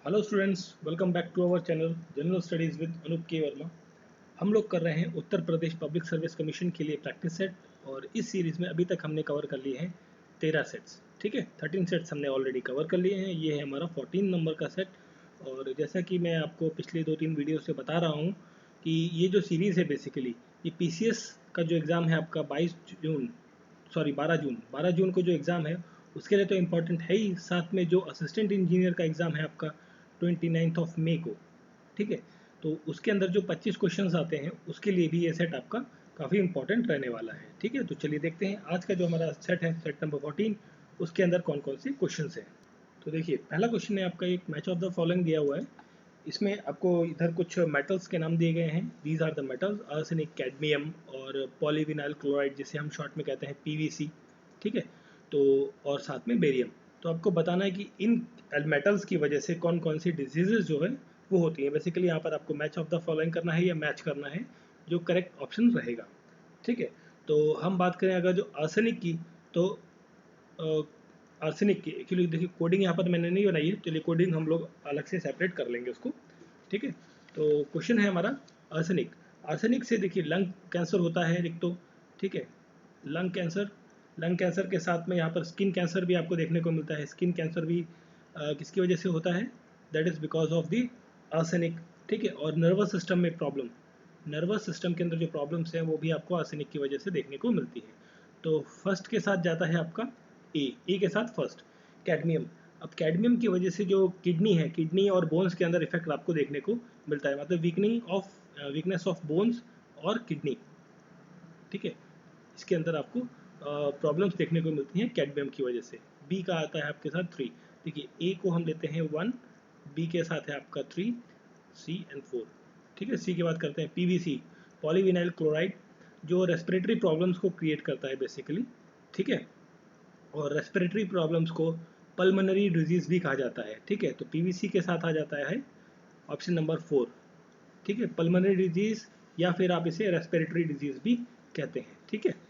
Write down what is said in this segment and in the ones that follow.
Hello students, welcome back to our channel general studies with Anoop K Verma. हम लोग कर रहे हैं Uttar Pradesh public service commission के लिए प्रैक्टिस सेट, और इस सीरीज़ में अभी तक हमने कवर कर लिए हैं 13 सेट्स। ठीक है, 13 सेट्स हमने ऑलरेडी कवर कर लिए हैं। ये है हमारा 14 नंबर का सेट। और जैसा कि मैं आपको पिछले 2-3 वीडियो से बता रहा हूँ कि ये जो सीरीज़ है बेसिकली ये PCS का जो एग्ज़ाम है आपका 12 जून को जो एग्ज़ाम है उसके लिए तो इम्पोर्टेंट है ही, साथ में जो असिस्टेंट इंजीनियर का एग्ज़ाम है आपका 29 ऑफ मई को। ठीक है, तो उसके अंदर जो 25 क्वेश्चंस आते हैं उसके लिए भी ये सेट आपका काफ़ी इंपॉर्टेंट रहने वाला है। ठीक है, तो चलिए देखते हैं आज का जो हमारा सेट है, सेट नंबर 14, उसके अंदर कौन कौन से क्वेश्चंस हैं। तो देखिए, पहला क्वेश्चन है आपका, एक मैच ऑफ द फॉलोइंग दिया हुआ है। इसमें आपको इधर कुछ मेटल्स के नाम दिए गए हैं। These are the metals: arsenic, cadmium और पॉलीविनाइल क्लोराइड, जिसे हम शॉर्ट में कहते हैं PVC। ठीक है, तो और साथ में बेरियम। तो आपको बताना है कि इन मेटल्स की वजह से कौन कौन सी डिजीजेज जो है वो होती हैं। बेसिकली यहाँ पर आपको मैच ऑफ द फॉलोइंग करना है या मैच करना है, जो करेक्ट ऑप्शन रहेगा। ठीक है, तो हम बात करें अगर जो आर्सेनिक की, तो आर्सेनिक की एक्चुअली देखिए कोडिंग यहाँ पर मैंने नहीं बनाई है, चलिए कोडिंग हम लोग अलग से सेपरेट कर लेंगे उसको। ठीक है, तो क्वेश्चन है हमारा आर्सेनिक। आर्सेनिक से देखिए लंग कैंसर होता है एक तो। ठीक है, लंग कैंसर। लंग कैंसर के साथ में यहाँ पर स्किन कैंसर भी आपको देखने को मिलता है। स्किन कैंसर भी किसकी वजह से होता है? That is because of the arsenic. ठीक है, और नर्वस सिस्टम में प्रॉब्लम, नर्वस सिस्टम के अंदर जो प्रॉब्लम्स हैं वो भी आपको आर्सेनिक की वजह से देखने को मिलती है। तो फर्स्ट के साथ जाता है आपका ए के साथ फर्स्ट, कैडमियम। अब कैडमियम की वजह से जो किडनी है, किडनी और बोन्स के अंदर इफेक्ट आपको देखने को मिलता है, मतलब वीकनेस ऑफ बोन्स और किडनी। ठीक है, इसके अंदर आपको प्रॉब्लम्स देखने को मिलती हैं कैडमियम की वजह से। बी का आता है आपके साथ 3। देखिए, ए को हम लेते हैं 1, बी के साथ है आपका 3, सी एंड 4। ठीक है, सी के बाद करते हैं PVC, पॉलीविनाइल क्लोराइड, जो रेस्पिरेटरी प्रॉब्लम्स को क्रिएट करता है बेसिकली। ठीक है, और रेस्पिरेटरी प्रॉब्लम्स को पल्मोनरी डिजीज़ भी कहा जाता है। ठीक है, तो PVC के साथ आ जाता है ऑप्शन नंबर 4। ठीक है, पल्मोनरी डिजीज़ या फिर आप इसे रेस्पिरेटरी डिजीज़ भी कहते हैं। ठीक है,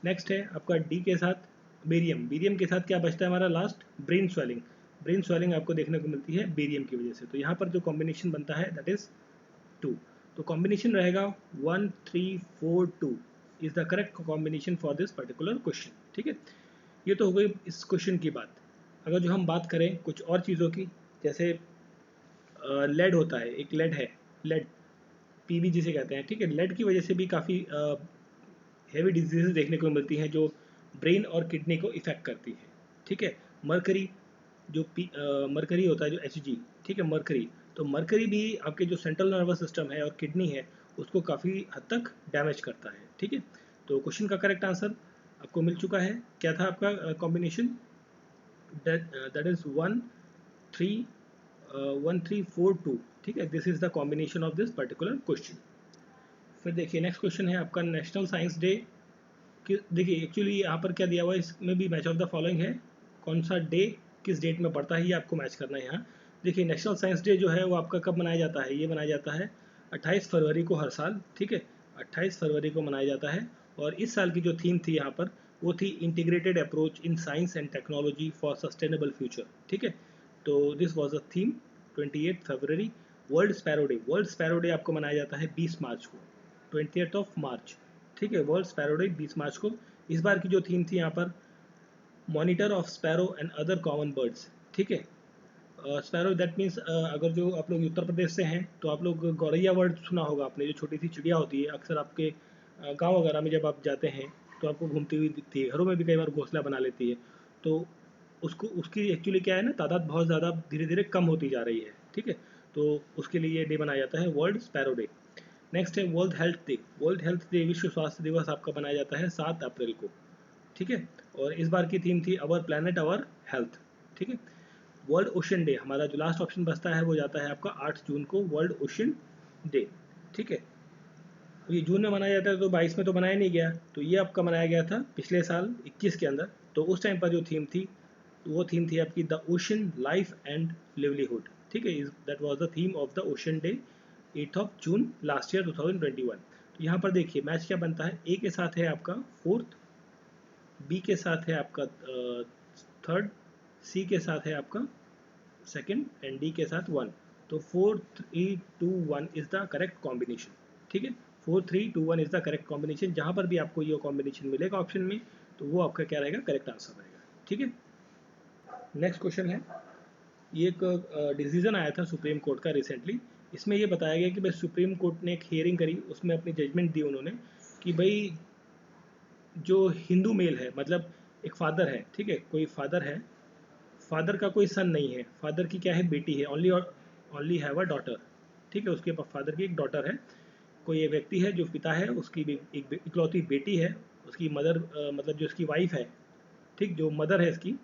नेक्स्ट है आपका डी के साथ बेरियम। बेरियम के साथ क्या बचता है हमारा last? Brain swelling. Brain swelling आपको देखने को मिलती है बेरियम की वजह से। तो यहाँ पर जो कॉम्बिनेशन बनता है दैट इज़ 2। तो कॉम्बिनेशन रहेगा 1 3 4 2 is the correct combination for this particular question. ठीक है, ये तो हो गई इस क्वेश्चन की बात। अगर जो हम बात करें कुछ और चीज़ों की, जैसे लेड होता है, एक लेड है, लेड PB जिसे कहते हैं। ठीक है, लेड की वजह से भी काफ़ी हेवी डिजीज़ देखने को मिलती हैं जो ब्रेन और किडनी को इफेक्ट करती है। ठीक है, मरकरी, जो मरकरी होता है जो Hg। ठीक है, मरकरी, तो मरकरी भी आपके जो सेंट्रल नर्वस सिस्टम है और किडनी है उसको काफ़ी हद तक डैमेज करता है। ठीक है, तो क्वेश्चन का करेक्ट आंसर आपको मिल चुका है। क्या था आपका कॉम्बिनेशन? That is 1 3 1 3 4 2। ठीक है, this is the combination of this particular question. फिर देखिए नेक्स्ट क्वेश्चन है आपका नेशनल साइंस डे। कि देखिए एक्चुअली यहाँ पर क्या दिया हुआ है, इसमें भी मैच ऑफ द फॉलोइंग है। कौन सा डे किस डेट में पड़ता है ये आपको मैच करना है यहाँ। देखिए, नेशनल साइंस डे जो है वो आपका कब मनाया जाता है? ये मनाया जाता है 28 फरवरी को हर साल। ठीक है, 28 फरवरी को मनाया जाता है। और इस साल की जो थीम थी यहाँ पर वो थी integrated approach in science and technology for sustainable future. ठीक है, तो this was the theme 28 February. World sparrow day, world sparrow day आपको मनाया जाता है 20 मार्च को, 20 ऑफ मार्च। ठीक है, वर्ल्ड स्पैरो डे 20 मार्च को। इस बार की जो थीम थी यहाँ पर monitor of sparrow and other common birds. ठीक है, स्पैरो दैट मीन्स अगर जो आप लोग उत्तर प्रदेश से हैं तो आप लोग गौरैया वर्ड सुना होगा आपने, जो छोटी सी चिड़िया होती है अक्सर आपके गांव वगैरह में जब आप जाते हैं तो आपको घूमती हुई दिखती है, घरों में भी कई बार घोंसला बना लेती है। तो उसको, उसकी एक्चुअली क्या है ना, तादाद बहुत ज़्यादा धीरे धीरे कम होती जा रही है। ठीक है, तो उसके लिए ये डे मनाया जाता है, वर्ल्ड स्पैरो डे। नेक्स्ट है world health day. World health day, विश्व स्वास्थ्य दिवस आपका मनाया जाता है 7 अप्रैल को। ठीक है, और इस बार की थीम थी अवर प्लानट अवर हेल्थ। ठीक है, वर्ल्ड ओशन डे, हमारा जो लास्ट ऑप्शन बचता है वो जाता है आपका 8 जून को, वर्ल्ड ओशन डे। ठीक है, तो ये जून में मनाया जाता है तो 22 में तो मनाया नहीं गया, तो ये आपका मनाया गया था पिछले साल 21 के अंदर। तो उस टाइम पर जो थीम थी वो थीम थी आपकी the ocean life and livelihood. ठीक है, that was the theme of the ocean day 8 of June last year 2021। तो यहाँ पर देखिए मैच क्या बनता है, ए के साथ है आपका 4th, बी के साथ है आपका 3rd, सी के साथ है आपका सेकेंड एंड डी के साथ 1, तो 4 3 2 1 इज द करेक्ट कॉम्बिनेशन। ठीक है, 4 3 2 1 इज द करेक्ट कॉम्बिनेशन। जहाँ पर भी आपको ये कॉम्बिनेशन मिलेगा ऑप्शन में, तो वो आपका क्या रहेगा, करेक्ट आंसर रहेगा। ठीक है, नेक्स्ट क्वेश्चन है, ये एक डिसीजन आया था सुप्रीम कोर्ट का रिसेंटली। इसमें ये बताया गया कि भाई सुप्रीम कोर्ट ने एक हियरिंग करी, उसमें अपनी जजमेंट दी उन्होंने कि भाई जो हिंदू मेल है, मतलब एक फादर है, ठीक है, कोई फादर है, फादर का कोई सन नहीं है, फादर की क्या है, बेटी है, ओनली हैव अ डॉटर। ठीक है, उसके फादर की एक डॉटर है। कोई एक व्यक्ति है जो पिता है, उसकी भी एक इकलौती बेटी है, उसकी मदर मतलब जो उसकी वाइफ है, ठीक, जो मदर है इसकी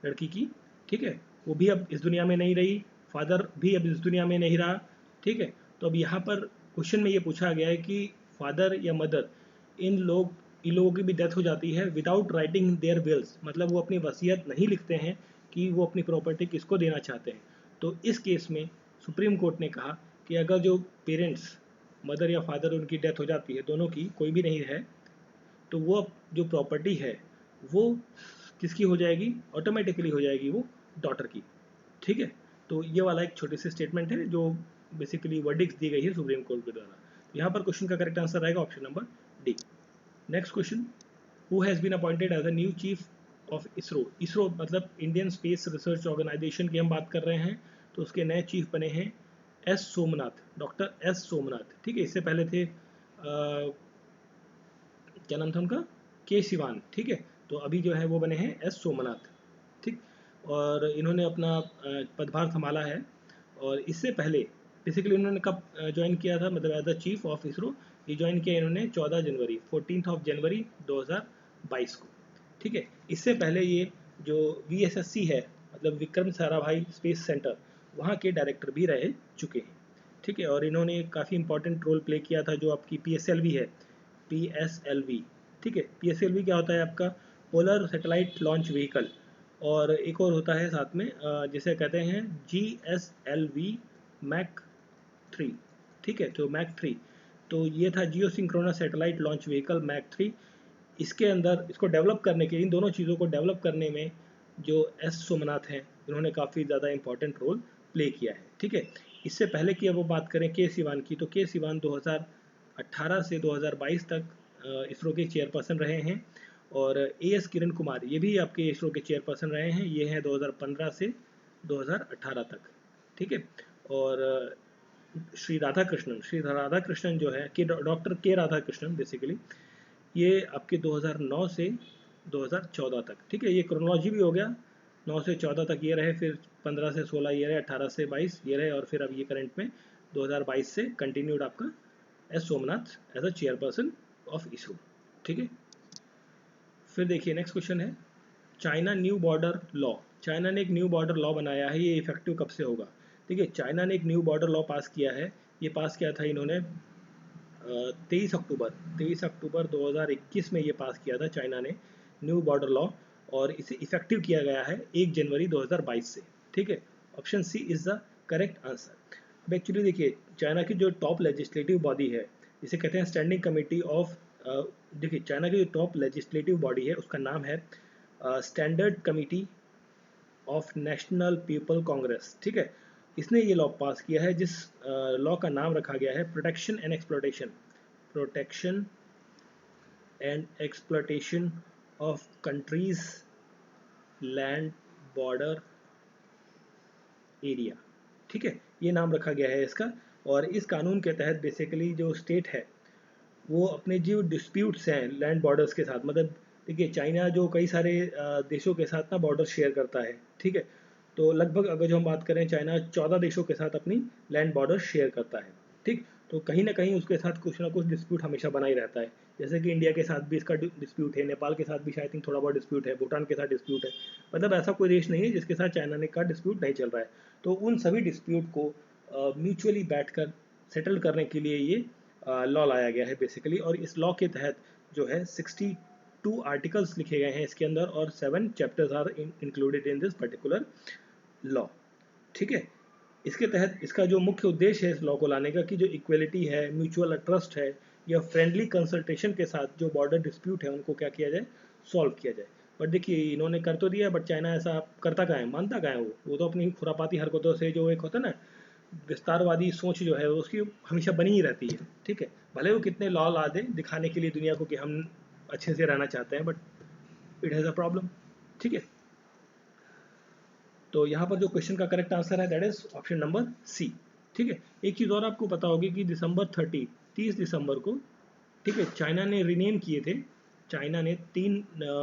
लड़की की, ठीक है, वो भी अब इस दुनिया में नहीं रही, फादर भी अब इस दुनिया में नहीं रहा। ठीक है, तो अब यहाँ पर क्वेश्चन में ये पूछा गया है कि फादर या मदर इन लोगों की भी डेथ हो जाती है विदाउट राइटिंग देयर विल्स, मतलब वो अपनी वसीयत नहीं लिखते हैं कि वो अपनी प्रॉपर्टी किसको देना चाहते हैं। तो इस केस में सुप्रीम कोर्ट ने कहा कि अगर जो पेरेंट्स, मदर या फादर, उनकी डेथ हो जाती है, दोनों की, कोई भी नहीं है, तो वो जो प्रॉपर्टी है वो किसकी हो जाएगी, ऑटोमेटिकली हो जाएगी वो डॉटर की। ठीक है, तो ये वाला एक छोटी सी स्टेटमेंट है जो बेसिकली वर्डिक्ट दी गई है सुप्रीम कोर्ट के द्वारा। यहाँ पर क्वेश्चन का करेक्ट आंसर रहेगा option number D. Next question, who has been appointed as a new chief of ISRO. ISRO मतलब इंडियन स्पेस रिसर्च ऑर्गेनाइजेशन की हम बात कर रहे हैं, तो उसके नए चीफ बने हैं S Somnath, doctor S Somnath. ठीक है, इससे पहले थे क्या नाम था उनका, के सिवान। ठीक है, तो अभी जो है वो बने हैं एस सोमनाथ। ठीक, और इन्होंने अपना पदभार संभाला है, और इससे पहले बेसिकली उन्होंने कब ज्वाइन किया था, मतलब as the chief of ISRO ये ज्वाइन किया इन्होंने 14 जनवरी 2022 को। ठीक है, इससे पहले ये जो VSSC है, मतलब विक्रम साराभाई स्पेस सेंटर, वहाँ के डायरेक्टर भी रह चुके हैं। ठीक है, और इन्होंने काफ़ी इंपॉर्टेंट रोल प्ले किया था जो आपकी PSLV है, PSLV। ठीक है, PSLV क्या होता है आपका, पोलर सैटेलाइट लॉन्च व्हीकल, और एक और होता है साथ में जिसे कहते हैं GSLV मैक 3। ठीक है, तो मैक 3, तो ये था geosynchronous satellite launch vehicle mac 3। इसके अंदर इसको डेवलप करने के, इन दोनों चीज़ों को डेवलप करने में जो एस सोमनाथ हैं, इन्होंने काफ़ी ज़्यादा इंपॉर्टेंट रोल प्ले किया है। ठीक है, इससे पहले की अब वो बात करें के सिवान की, तो के सिवान 2018 से 2022 तक इसरो के चेयरपर्सन रहे हैं, और AS किरण कुमार ये भी आपके इसरो के चेयरपर्सन रहे हैं, ये हैं 2015 से 2018 तक। ठीक है, और श्री राधा कृष्णन जो है कि डॉक्टर के राधा कृष्णन बेसिकली, ये आपके 2009 से 2014 तक। ठीक है, ये क्रोनोलॉजी भी हो गया, 9 से 14 तक ये रहे, फिर 15 से 16 ये रहे, 18 से 22 ये रहे, और फिर अब ये करंट में 2022 से कंटिन्यूड आपका S Somnath as a chairperson of ISRO. ठीक है, फिर देखिए नेक्स्ट क्वेश्चन है, China new border law. China ने एक न्यू बॉर्डर लॉ बनाया है, ये इफेक्टिव कब से होगा। ठीक है, चाइना ने एक न्यू बॉर्डर लॉ पास किया है, ये पास किया था इन्होंने 23 अक्टूबर 2021 में ये पास किया था चाइना ने न्यू बॉर्डर लॉ, और इसे इफेक्टिव किया गया है 1 जनवरी 2022 से। ठीक है, option C is the correct answer. अब एक्चुअली देखिए, चाइना की जो टॉप लेजिस्लेटिव बॉडी है, इसे कहते हैं स्टैंडिंग कमेटी ऑफ, देखिए चाइना की जो टॉप लेजिस्लेटिव बॉडी है उसका नाम है Standard Committee of National People Congress. ठीक है, इसने ये लॉ पास किया है, जिस लॉ का नाम रखा गया है protection and exploitation of countries land border area. ठीक है, ये नाम रखा गया है इसका, और इस कानून के तहत बेसिकली जो स्टेट है वो अपने जो डिस्प्यूट्स हैं लैंड बॉर्डर्स के साथ, मतलब देखिए चाइना जो कई सारे देशों के साथ ना बॉर्डर शेयर करता है। ठीक है, तो लगभग अगर जो हम बात करें, चाइना 14 देशों के साथ अपनी लैंड बॉर्डर शेयर करता है। ठीक, तो कहीं ना कहीं उसके साथ कुछ ना कुछ डिस्प्यूट हमेशा बना ही रहता है, जैसे कि इंडिया के साथ भी इसका डिस्प्यूट है, नेपाल के साथ भी शायद थिंक थोड़ा बहुत डिस्प्यूट है, भूटान के साथ डिस्प्यूट है, मतलब ऐसा कोई देश नहीं है जिसके साथ चाइना ने का डिस्प्यूट नहीं चल रहा है। तो उन सभी डिस्प्यूट को म्यूचुअली बैठकर सेटल करने के लिए ये लॉ लाया गया है बेसिकली, और इस लॉ के तहत जो है 62 आर्टिकल्स लिखे गए हैं इसके अंदर, और 7 chapters are included in this particular law. ठीक है, इसके तहत इसका जो मुख्य उद्देश्य है इस लॉ को लाने का, कि जो इक्वलिटी है, म्यूचुअल ट्रस्ट है, या फ्रेंडली कंसल्टेशन के साथ जो बॉर्डर डिस्प्यूट है उनको क्या किया जाए, सॉल्व किया जाए। बट देखिए इन्होंने कर तो दिया, बट चाइना ऐसा करता कहाँ है, मानता कहाँ है वो तो अपनी खुरापाती हरकतों से जो एक होता है ना विस्तारवादी सोच जो है उसकी हमेशा बनी ही रहती है। ठीक है, भले वो कितने लॉ ला दे दिखाने के लिए दुनिया को कि हम अच्छे से रहना चाहते हैं, but it has a problem. ठीक है, तो यहाँ पर जो क्वेश्चन का करेक्ट आंसर है that is option number C. ठीक है, एक चीज़ और आपको पता होगी कि दिसंबर 30 दिसंबर को, ठीक है, चाइना ने रीनेम किए थे, चाइना ने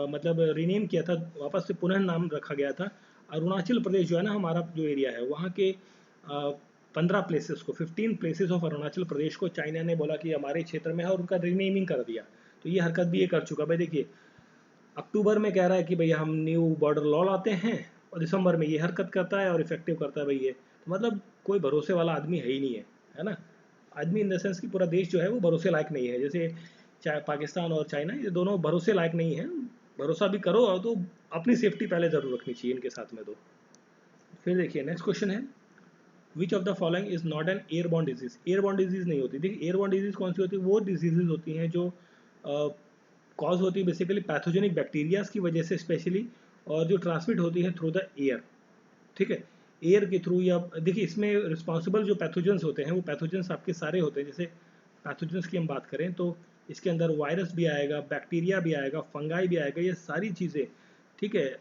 मतलब रीनेम किया था, वापस से पुनः नाम रखा गया था अरुणाचल प्रदेश जो है ना हमारा जो एरिया है वहाँ के 15 प्लेसेस को, 15 प्लेसेस ऑफ अरुणाचल प्रदेश को चाइना ने बोला कि हमारे क्षेत्र में है और उनका रीनेमिंग कर दिया। तो ये हरकत भी ये कर चुका। भाई देखिए अक्टूबर में कह रहा है कि भैया हम न्यू बॉर्डर लॉ लाते हैं और दिसंबर में ये हरकत करता है और इफेक्टिव करता है भाई ये, तो मतलब कोई भरोसे वाला आदमी है ही नहीं है ना। आदमी इन द सेंस कि पूरा देश जो है वो भरोसे लायक नहीं है, जैसे चाहे पाकिस्तान और चाइना ये दोनों भरोसे लायक नहीं है। भरोसा भी करो तो अपनी सेफ्टी पहले ज़रूर रखनी चाहिए इनके साथ में। तो फिर देखिए नेक्स्ट क्वेश्चन है which of the following is not an airborne disease. Airborne disease नहीं होती। देखिए एयरबॉर्न डिजीज कौन सी होती है, वो डिजीजेज होती हैं जो कॉज होती है बेसिकली पैथोजेनिक बैक्टीरियाज की वजह से स्पेशली, और जो ट्रांसमिट होती है थ्रू द एयर। ठीक है, एयर के थ्रू, या देखिए इसमें रिस्पॉन्सिबल जो पैथोजेंस होते हैं वो पैथोजेंस आपके सारे होते हैं। जैसे पैथोजेंस की हम बात करें तो इसके अंदर वायरस भी आएगा, बैक्टीरिया भी आएगा, फंगाई भी आएगा, ये सारी चीज़ें, ठीक है,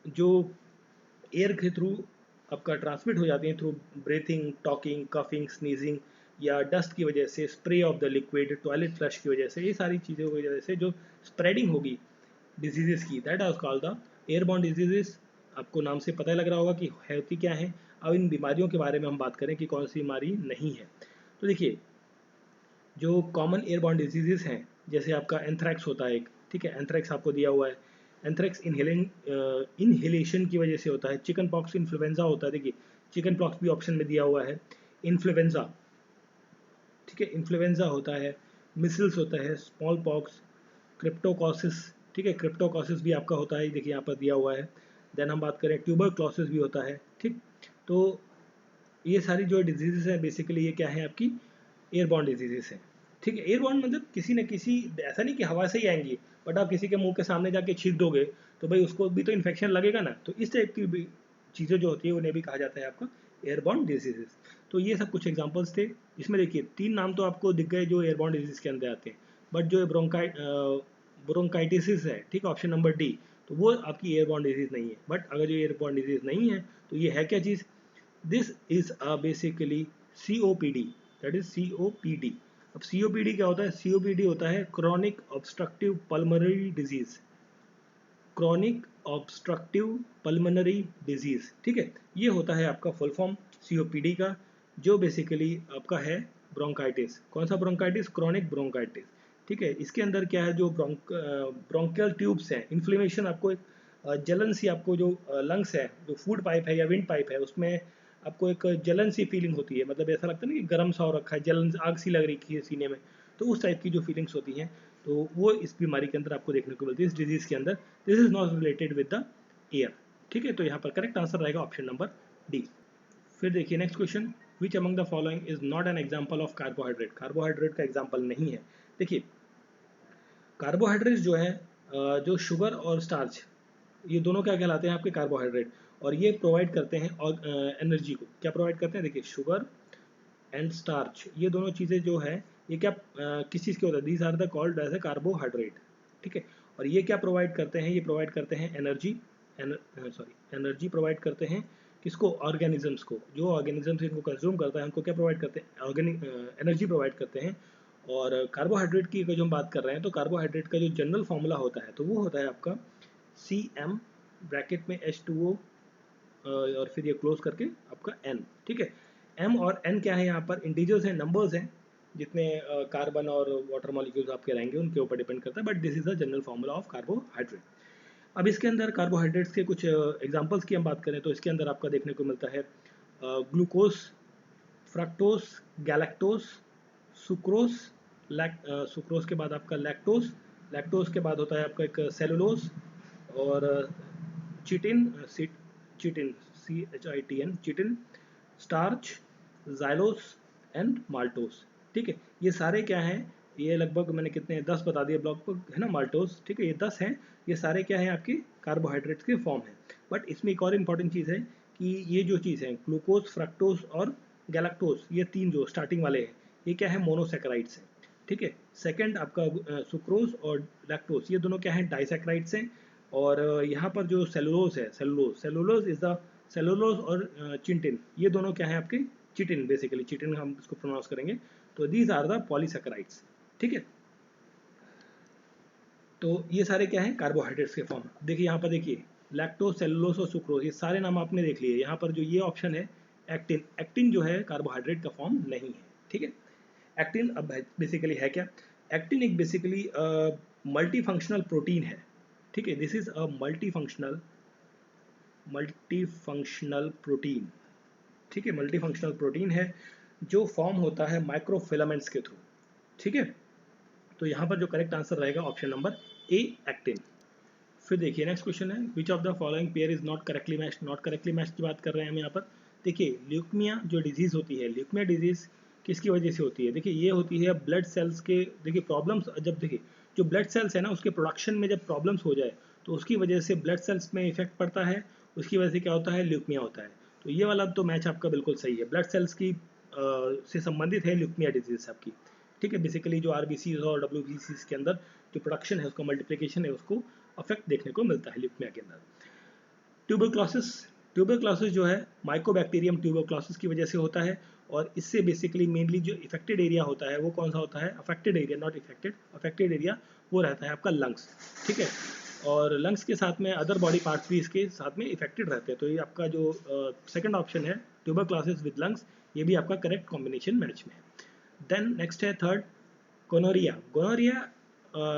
जो एयर के थ्रू आपका ट्रांसमिट हो जाती हैं through breathing, talking, coughing, sneezing, या डस्ट की वजह से, spray of the liquid, toilet flush की वजह से, ये सारी चीज़ों की वजह से जो स्प्रेडिंग होगी डिजीजेस की, that are called the airborne diseases. आपको नाम से पता लग रहा होगा कि होती क्या है। अब इन बीमारियों के बारे में हम बात करें कि कौन सी बीमारी नहीं है। तो देखिए जो कॉमन एयरबॉर्न डिजीजेस हैं जैसे आपका एंथ्रैक्स होता है एक, ठीक है, एंथ्रैक्स आपको दिया हुआ है। एंथ्रैक्स इनहेलेशन की वजह से होता है। चिकन पॉक्स, इन्फ्लुएंजा होता है। देखिए चिकन पॉक्स भी ऑप्शन में दिया हुआ है। इन्फ्लुएंजा, ठीक है, इन्फ्लुएंजा होता है। मिसल्स होता है, स्मॉल पॉक्स, क्रिप्टोकॉसिस, ठीक है, क्रिप्टोकॉसिस भी आपका होता है, देखिए यहाँ पर दिया हुआ है। देन हम बात करें ट्यूबरक्लोसिस भी होता है। ठीक, तो ये सारी जो डिजीजेस है बेसिकली ये क्या है आपकी एयरबॉर्न डिजीजेस है। ठीक है, एयरबॉर्न मतलब किसी न किसी, ऐसा नहीं कि हवा से ही आएंगी, बट आप किसी के मुंह के सामने जाके छींक दोगे तो भाई उसको भी तो इन्फेक्शन लगेगा ना। तो इस टाइप की भी चीज़ें जो होती है उन्हें भी कहा जाता है आपका एयरबॉर्न डिजीजेस। तो ये सब कुछ एग्जांपल्स थे। इसमें देखिए 3 नाम तो आपको दिख गए जो एयरबॉर्न डिजीज के अंदर आते हैं, बट जो ब्रोंकाइटिस है, ठीक, ऑप्शन नंबर डी, तो वो आपकी एयरबॉर्न डिजीज नहीं है। बट अगर जो एयरबॉर्न डिजीज नहीं है तो ये है क्या चीज़, this is basically COPD, that is COPD। अब COPD क्या होता है, COPD होता है chronic obstructive pulmonary disease, chronic obstructive pulmonary disease. ठीक है, ये होता है आपका फुल फॉर्म COPD का, जो बेसिकली आपका है ब्रोंकाइटिस। कौन सा ब्रोंकाइटिस, क्रॉनिक ब्रोंकाइटिस। ठीक है, इसके अंदर क्या है जो ब्रोंकियल ट्यूब्स हैं, इन्फ्लेमेशन, आपको एक जलन सी, आपको जो लंग्स है, जो फूड पाइप है या विंड पाइप है, उसमें आपको एक जलन सी फीलिंग होती है, मतलब ऐसा लगता है ना कि गर्म सा हो रखा है, जलन आग सी लग रही है सीने में। तो उस टाइप की जो फीलिंग्स होती हैं तो वो इस बीमारी के अंदर आपको देखने को मिलती है, इस डिजीज़ के अंदर। This is not related with the air. ठीक है, तो यहाँ पर करेक्ट आंसर रहेगा ऑप्शन नंबर डी। फिर देखिए next question, which among the following is not an example of carbohydrate. Carbohydrate का एग्जाम्पल नहीं है। देखिए कार्बोहाइड्रेट जो है जो शुगर और स्टार्च, ये दोनों क्या कहलाते हैं आपके कार्बोहाइड्रेट, और ये प्रोवाइड करते हैं और एनर्जी को क्या प्रोवाइड करते हैं। देखिए शुगर एंड स्टार्च, ये दोनों चीज़ें जो है ये क्या किस चीज़ के होता है, these are the called as a carbohydrate. ठीक है, और ये क्या प्रोवाइड करते हैं, ये प्रोवाइड करते हैं एनर्जी, एनर्जी प्रोवाइड करते हैं किसको, ऑर्गेनिजम्स को। जो ऑर्गेनिजम्स इनको कंज्यूम करता है उनको क्या प्रोवाइड करते हैं, ऑर्गेनिक एनर्जी प्रोवाइड करते हैं। और कार्बोहाइड्रेट की जो हम बात कर रहे हैं तो कार्बोहाइड्रेट का जो जनरल फॉर्मूला होता है तो वो होता है आपका CM ब्रैकेट में H2O और फिर ये क्लोज करके आपका N। ठीक है, M और N क्या है, यहाँ पर इंटीजर्स हैं, नंबर्स हैं, जितने कार्बन और वाटर मॉलिक्यूल्स आपके रहेंगे उनके ऊपर डिपेंड करता है, but this is the general formula of carbohydrate. अब इसके अंदर कार्बोहाइड्रेट्स के कुछ एग्जांपल्स की हम बात करें तो इसके अंदर आपका देखने को मिलता है glucose, fructose, galactose, sucrose, sucrose के बाद आपका लैक्टोस, लैक्टोस के बाद होता है आपका एक सेलुलोज, और chitin, chitin CHITN, chitin, starch, xylose and maltose. ठीक है, ये सारे क्या हैं ये लगभग मैंने कितने 10 बता दिए ब्लॉक है ना, माल्टोज, ठीक है, ये 10 हैं। ये सारे क्या हैं आपके कार्बोहाइड्रेट्स के फॉर्म हैं। बट इसमें एक और इम्पॉर्टेंट चीज़ है कि ये जो चीज़ है ग्लूकोज, फ्रक्टोज और गैलेक्टोज, ये तीन जो स्टार्टिंग वाले हैं ये क्या है, मोनोसेक्राइड्स हैं, ठीक है। सेकंड आपका सुक्रोज और लैक्टोज, ये दोनों क्या है, डाइसेक्राइड्स हैं। और यहाँ पर जो सेलुलोज है, सेलुलोज इज द सेलुलोज और चिटिन, ये दोनों क्या है आपके चिटिन, बेसिकली चिटिन हम इसको प्रोनाउंस करेंगे। तो दीज आर द पॉलीसेक्राइड्स, ठीक है। तो ये सारे क्या हैं, कार्बोहाइड्रेट्स के फॉर्म। देखिए यहाँ पर देखिए लैक्टोज, सेलुलोज और सुक्रोज, ये सारे नाम आपने देख लिए। यहाँ पर जो ये ऑप्शन है एक्टिन, एक्टिन जो है कार्बोहाइड्रेट का फॉर्म नहीं है, ठीक है। एक्टिन अब बेसिकली है क्या, एक्टिन एक बेसिकली मल्टी फंक्शनल प्रोटीन है, ठीक है। This is a multi functional protein, ठीक है। मल्टी फंक्शनल प्रोटीन है जो फॉर्म होता है माइक्रोफिलामेंट्स के थ्रू, ठीक है। तो यहाँ पर जो करेक्ट आंसर रहेगा ऑप्शन नंबर ए, एक्टिन। फिर देखिए नेक्स्ट क्वेश्चन है, which of the following pair is not correctly matched. Not correctly matched की बात कर रहे हैं हम यहाँ पर। देखिए ल्यूकमिया जो डिजीज होती है, ल्यूकमिया डिजीज किसकी वजह से होती है, देखिए ये होती है ब्लड सेल्स के, देखिए प्रॉब्लम्स, जब देखिए जो ब्लड सेल्स है ना उसके प्रोडक्शन में जब प्रॉब्लम्स हो जाए तो उसकी वजह से ब्लड सेल्स में इफेक्ट पड़ता है, उसकी वजह से क्या होता है, ल्यूकमिया होता है। तो ये वाला तो मैच आपका बिल्कुल सही है, ब्लड सेल्स की से संबंधित है ल्यूकमिया डिजीज आपकी, ठीक है। बेसिकली जो आरबीसी और डब्ल्यूबीसी के अंदर जो प्रोडक्शन है, उसका मल्टीप्लिकेशन है, उसको अफेक्ट देखने को मिलता है ल्यूकमिया के अंदर। ट्यूबरक्लोसिस, ट्यूबरक्लोसिस जो है माइकोबैक्टीरियम ट्यूबरक्लोसिस की वजह से होता है। और इससे बेसिकली मेनली जो इफेक्टेड एरिया होता है वो कौन सा होता है, affected area, not affected, affected area वो रहता है आपका लंग्स, ठीक है। और लंग्स के साथ में अदर बॉडी पार्ट्स भी इसके साथ में इफेक्टेड रहते हैं। तो ये आपका जो सेकंड ऑप्शन है ट्यूबरक्लोसिस विद लंग्स, ये भी आपका करेक्ट कॉम्बिनेशन मैच में है। देन नेक्स्ट है थर्ड, गोनोरिया। गोनोरिया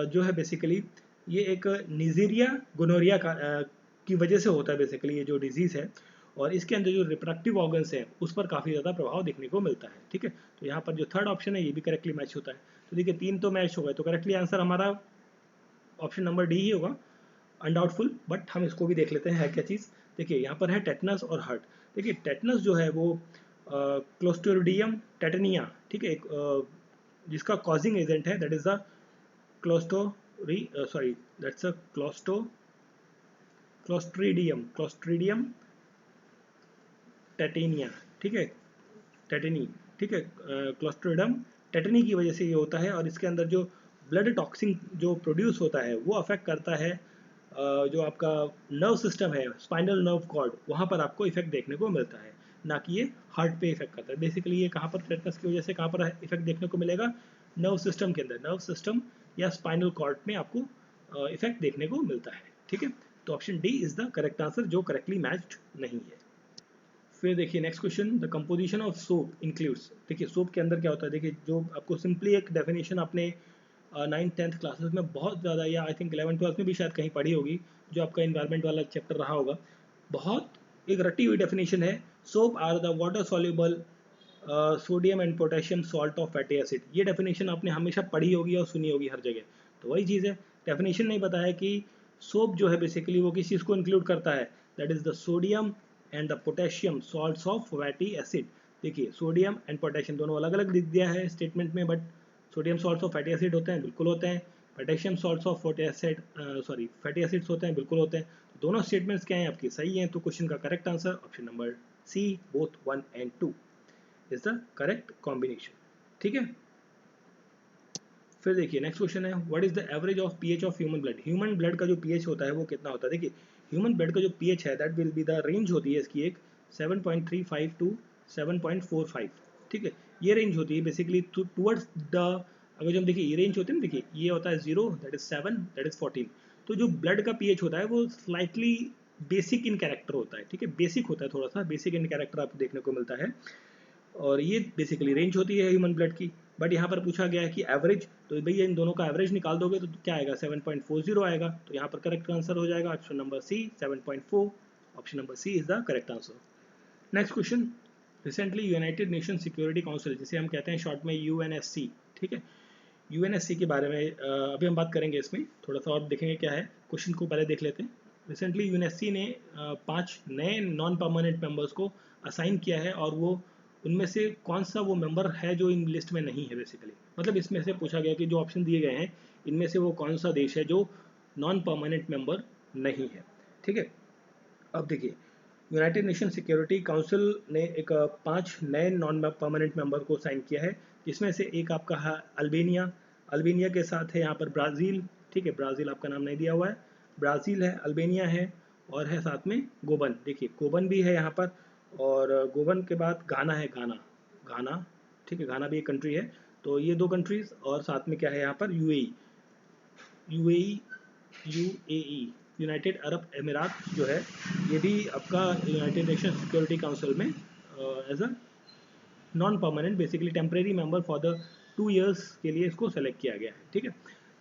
जो है बेसिकली ये एक निजीरिया गोनोरिया की वजह से होता है बेसिकली ये जो डिजीज़ है। और इसके अंदर जो रिप्रोडक्टिव ऑर्गन्स हैं उस पर काफ़ी ज़्यादा प्रभाव देखने को मिलता है, ठीक है। तो यहाँ पर जो थर्ड ऑप्शन है ये भी करेक्टली मैच होता है। तो देखिए तीन तो मैच हो गए, तो करेक्टली आंसर हमारा ऑप्शन नंबर डी ही होगा, अनडाउटफुल। बट हम इसको भी देख लेते हैं है क्या चीज़। देखिए यहाँ पर है टेटनस और हर्ट। देखिए टेटनस जो है वो क्लोस्ट्रिडियम टेटनिया, ठीक है, जिसका कॉजिंग एजेंट है that is the that's a clostridium tetani, ठीक है, टेटेनी, ठीक है, क्लोस्ट्रीडियम टेटेनी की वजह से ये होता है। और इसके अंदर जो ब्लड टॉक्सिन जो प्रोड्यूस होता है वो अफेक्ट करता है जो आपका नर्व सिस्टम है, स्पाइनल नर्व कॉर्ड, वहाँ पर आपको इफेक्ट देखने को मिलता है, ना कि ये हार्ट पे इफेक्ट करता है। बेसिकली ये कहाँ पर टेटनस की वजह से कहाँ पर इफेक्ट देखने को मिलेगा, नर्व सिस्टम के अंदर, नर्व सिस्टम या स्पाइनल कॉर्ड में आपको इफेक्ट देखने को मिलता है, ठीक है। तो option D is the correct answer जो करेक्टली मैच्ड नहीं है। फिर देखिए next question, the composition of soap includes. देखिए सोप के अंदर क्या होता है, देखिए जो आपको सिंपली एक डेफिनेशन आपने 9th-10th क्लासेस में बहुत ज़्यादा, या आई थिंक 11th-12th में भी शायद कहीं पढ़ी होगी, जो आपका इन्वायरमेंट वाला चैप्टर रहा होगा। बहुत एक रटी हुई डेफिनेशन है, soap are the water soluble sodium and potassium salt of fatty acid. ये डेफिनेशन आपने हमेशा पढ़ी होगी और सुनी होगी हर जगह। तो वही चीज़ है, डेफिनेशन नहीं बताया कि सोप जो है बेसिकली वो किस चीज़ को इंक्लूड करता है, that is the sodium and the potassium salts of fatty acid. देखिए सोडियम एंड पोटेशियम दोनों अलग अलग लिख दिया है स्टेटमेंट में, but sodium salts of fatty acid होते हैं, बिल्कुल होते हैं। Potassium salts of fatty acids होते हैं, बिल्कुल होते हैं। तो दोनों स्टेटमेंट्स क्या हैं आपकी, सही हैं। तो क्वेश्चन का correct answer option number C, both 1 and 2 is the correct combination, ठीक है। फिर देखिए नेक्स्ट क्वेश्चन है, what is the average of pH of human blood. Human blood का जो पीएच होता है वो कितना होता है। देखिए ह्यूमन ब्लड का जो पीएच है that will be the range होती है इसकी एक 7.35 टू 7.45, ठीक है। ये रेंज होती है बेसिकली टूवर्ड्स द, अगर जो हम देखिए ये रेंज होती है ना, देखिए ये होता है 0, दैट इज 7, दैट इज 14। तो जो ब्लड का पीएच होता है वो स्लाइटली बेसिक इन कैरेक्टर होता है, ठीक है, बेसिक होता है, थोड़ा सा बेसिक इन कैरेक्टर आपको देखने को मिलता है। और ये बेसिकली रेंज होती है ह्यूमन ब्लड की। बट यहाँ पर पूछा गया है कि एवरेज, तो भैया इन दोनों का एवरेज निकाल दोगे तो क्या आएगा, 7.40 आएगा। तो यहाँ पर करेक्ट आंसर हो जाएगा option number C, 7.4। Option number C is the correct answer. Next question, recently United Nation Security Council, जिसे हम कहते हैं शॉर्ट में यूएनएससी, ठीक है, यूएनएससी के बारे में अभी हम बात करेंगे। इसमें थोड़ा सा और देखेंगे क्या है, क्वेश्चन को पहले देख लेते हैं। रिसेंटली यूएनएससी ने 5 नए नॉन परमानेंट मेंबर्स को असाइन किया है और वो उनमें से कौन सा वो मेंबर है जो इन लिस्ट में नहीं है बेसिकली, मतलब इसमें से पूछा गया कि जो ऑप्शन दिए गए हैं इनमें से वो कौन सा देश है जो नॉन परमानेंट मेंबर नहीं है। ठीक है, अब देखिए यूनाइटेड नेशन सिक्योरिटी काउंसिल ने एक 5 नए नॉन परमानेंट मेंबर को साइन किया है, जिसमें से एक आपका है अल्बेनिया। अल्बेनिया के साथ है यहाँ पर ब्राज़ील, ठीक है, ब्राज़ील आपका नाम नहीं दिया हुआ है, ब्राज़ील है, अल्बेनिया है, और है साथ में गोबन। देखिए गोबन भी है यहाँ पर, और गोबन के बाद घाना है, घाना, ठीक है, घाना भी एक कंट्री है। तो ये 2 कंट्रीज, और साथ में क्या है यहाँ पर UAE, UAE UAE United Arab Emirates जो है, ये भी आपका यूनाइटेड नेशन सिक्योरिटी काउंसिल में as a non permanent basically temporary member for the 2 years के लिए इसको सेलेक्ट किया गया है। ठीक है,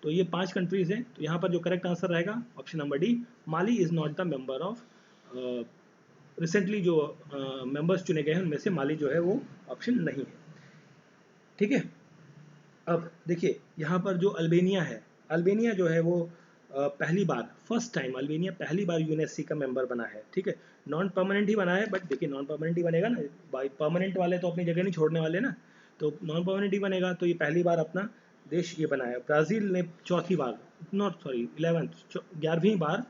तो ये 5 कंट्रीज हैं। तो यहाँ पर जो करेक्ट आंसर रहेगा option number D, Mali is not the member of, recently जो मेंबर्स चुने गए हैं उनमें से माली जो है वो ऑप्शन नहीं है। ठीक है, अब देखिए यहाँ पर जो अल्बेनिया है, अल्बेनिया जो है वो पहली बार, फर्स्ट टाइम अल्बेनिया पहली बार यूएनएससी का मेंबर बना है। ठीक है, नॉन परमानेंट ही बना है, बट देखिए नॉन परमानेंट ही बनेगा ना भाई, परमानेंट वाले तो अपनी जगह नहीं छोड़ने वाले ना, तो नॉन परमानेंट ही बनेगा। तो ये पहली बार अपना देश ये बना है। ब्राज़ील ने चौथी बार, नॉट सॉरी 11वीं बार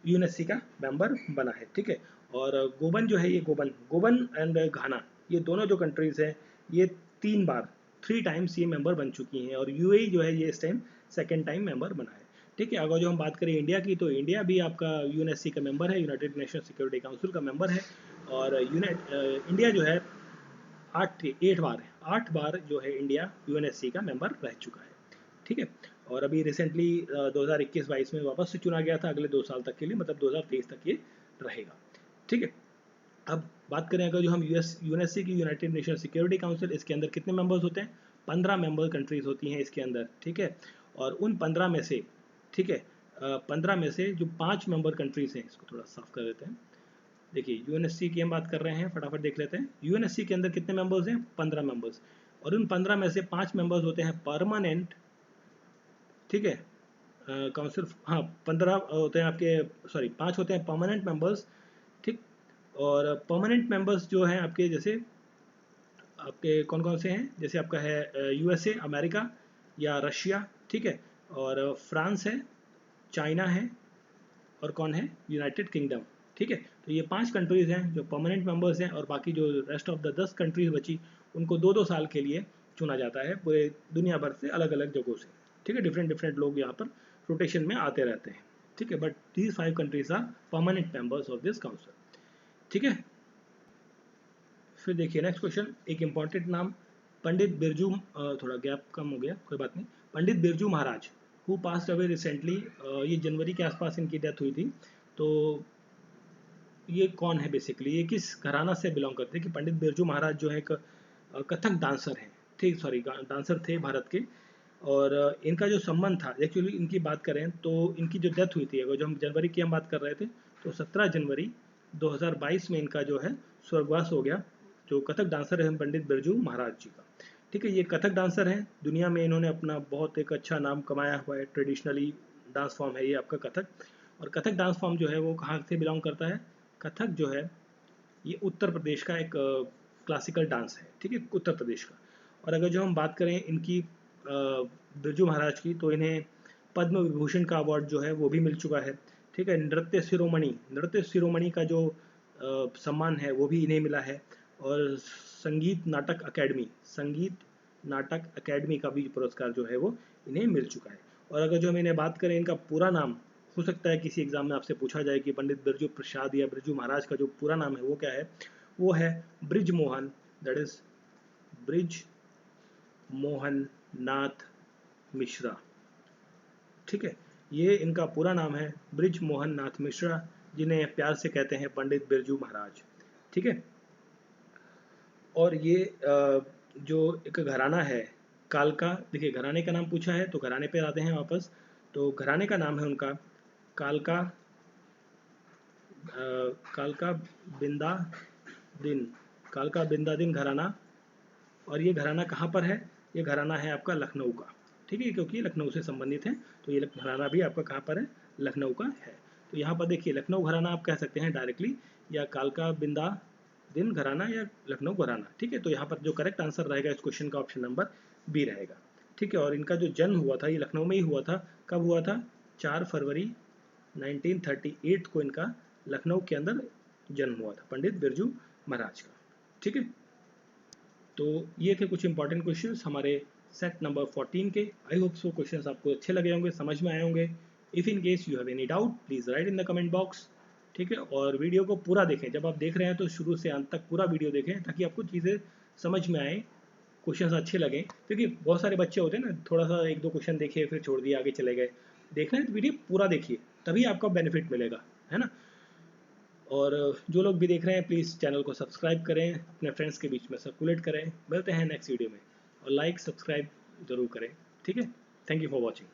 यूएनएससी का मेंबर बना है। ठीक है, और गोबन जो है, ये गोबन गोबन एंड घाना, ये दोनों जो कंट्रीज हैं ये 3 बार 3 टाइम्स ये मेंबर बन चुकी हैं, और यूएई जो है ये इस टाइम सेकेंड टाइम मेंबर बना है। ठीक है, अगर जो हम बात करें इंडिया की, तो इंडिया भी आपका यूएनएससी का मेंबर है, यूनाइटेड नेशन सिक्योरिटी काउंसिल का मेंबर है, और इंडिया जो है 8 बार जो है इंडिया यूएनएससी का मेंबर रह चुका है। ठीक है, और अभी रिसेंटली 2021-22 में वापस से चुना गया था अगले 2 साल तक के लिए, मतलब 2023 तक ये रहेगा। ठीक है, अब बात करें अगर जो हम यूएनएससी की यूनाइटेड नेशन सिक्योरिटी काउंसिल, इसके अंदर कितने मेंबर्स होते हैं? 15 मेंबर कंट्रीज होती हैं इसके अंदर। ठीक है, और उन 15 में से, ठीक है, 15 में से जो 5 मेंबर कंट्रीज हैं, इसको थोड़ा साफ कर देते हैं। देखिए यूएनएससी की हम बात कर रहे हैं, फटाफट देख लेते हैं। यूएनएससी के अंदर कितने मेंबर्स हैं? 15 मेंबर्स, और उन 15 में से 5 मेंबर्स होते हैं परमानेंट। ठीक है, काउंसिल, हाँ 15 होते हैं आपके, सॉरी 5 होते हैं परमानेंट मेंबर्स। ठीक, और परमानेंट मेंबर्स जो हैं आपके, जैसे आपके कौन कौन से हैं, जैसे आपका है यूएसए अमेरिका या रशिया, ठीक है, और फ्रांस है, चाइना है, और कौन है? United kingdom. ठीक है, तो ये 5 कंट्रीज हैं जो परमानेंट मेंबर्स हैं, और बाकी जो रेस्ट ऑफ द 10 कंट्रीज बची उनको 2-2 साल के लिए चुना जाता है पूरे दुनिया भर से, अलग अलग जगहों से। ठीक है, डिफरेंट डिफरेंट लोग यहाँ पर रोटेशन में आते रहते हैं। ठीक है, but these 5 countries are permanent members of this council. ठीक है, फिर देखिए नेक्स्ट क्वेश्चन, एक इंपॉर्टेंट नाम, पंडित बिरजू, थोड़ा गैप कम हो गया, कोई बात नहीं, Pandit Birju Maharaj who passed away recently, ये जनवरी के आसपास इनकी डेथ हुई थी। तो ये कौन है बेसिकली, ये किस घराना से बिलोंग करते हैं? कि पंडित बिरजू महाराज जो है एक कथक डांसर हैं, ठीक, सॉरी डांसर थे भारत के, और इनका जो संबंध था, एक्चुअली इनकी बात करें तो इनकी जो डेथ हुई थी, अगर जो हम जनवरी की हम बात कर रहे थे, तो 17 जनवरी 2022 में इनका जो है स्वर्गवास हो गया, जो कथक डांसर है पंडित बिरजू महाराज जी का। ठीक है, ये कथक डांसर हैं, दुनिया में इन्होंने अपना बहुत एक अच्छा नाम कमाया हुआ है, ट्रेडिशनली डांस फॉर्म है ये आपका कथक। और कथक डांस फॉर्म जो है वो कहाँ से बिलोंग करता है? कथक जो है ये उत्तर प्रदेश का एक क्लासिकल डांस है। ठीक है, उत्तर प्रदेश का। और अगर जो हम बात करें इनकी बिरजू महाराज की, तो इन्हें पद्म विभूषण का अवार्ड जो है वो भी मिल चुका है। ठीक है, नृत्य शिरोमणि का जो सम्मान है वो भी इन्हें मिला है, और संगीत नाटक अकेडमी का भी पुरस्कार जो है वो इन्हें मिल चुका है। और अगर जो हम इन्हें बात करें, इनका पूरा नाम, हो सकता है किसी एग्जाम में आपसे पूछा जाए कि पंडित बिरजू प्रसाद या बिरजू महाराज का जो पूरा नाम है वो क्या है, वो है ब्रिज मोहन, दैट इज ब्रिज मोहन नाथ मिश्रा। ठीक है, ये इनका पूरा नाम है ब्रिज मोहन नाथ मिश्रा, जिन्हें प्यार से कहते हैं पंडित बिरजू महाराज। ठीक है, और ये जो एक घराना है कालका, देखिए घराने का नाम पूछा है तो घराने पे आते हैं वापस। तो घराने का नाम है उनका कालका, कालका बिंदादिन, कालका बिंदादिन घराना। और ये घराना कहाँ पर है? ये घराना है आपका लखनऊ का। ठीक है, क्योंकि लखनऊ से संबंधित है, तो ये घराना भी आपका कहाँ पर है? लखनऊ का है। तो यहाँ पर देखिए लखनऊ घराना आप कह सकते हैं डायरेक्टली, या कालका बिंदा दिन घराना या लखनऊ घराना, ठीक है। तो यहाँ पर जो करेक्ट आंसर रहेगा इस क्वेश्चन का ऑप्शन नंबर बी रहेगा, ठीक है। और इनका जो जन्म हुआ था ये लखनऊ में ही हुआ था। कब हुआ था? 4 फरवरी 1938 को इनका लखनऊ के अंदर जन्म हुआ था, पंडित बिरजू महाराज का, ठीक है। तो ये थे कुछ इंपॉर्टेंट क्वेश्चंस हमारे सेट नंबर 14 के। आई होप सो क्वेश्चंस आपको अच्छे लगे होंगे, समझ में आए होंगे। If in case you have any doubt please write in the comment box, ठीक है। और वीडियो को पूरा देखें, जब आप देख रहे हैं तो शुरू से अंत तक पूरा वीडियो देखें ताकि आपको चीज़ें समझ में आए, क्वेश्चंस अच्छे लगें। क्योंकि बहुत सारे बच्चे होते हैं ना, थोड़ा सा एक दो क्वेश्चन देखे फिर छोड़ दिए, आगे चले गए। देखना है तो वीडियो पूरा देखिए, तभी आपको बेनिफिट मिलेगा, है ना। और जो लोग भी देख रहे हैं प्लीज़ चैनल को सब्सक्राइब करें, अपने फ्रेंड्स के बीच में सर्कुलेट करें। मिलते हैं नेक्स्ट वीडियो में, और लाइक सब्सक्राइब ज़रूर करें, ठीक है। Thank you for watching.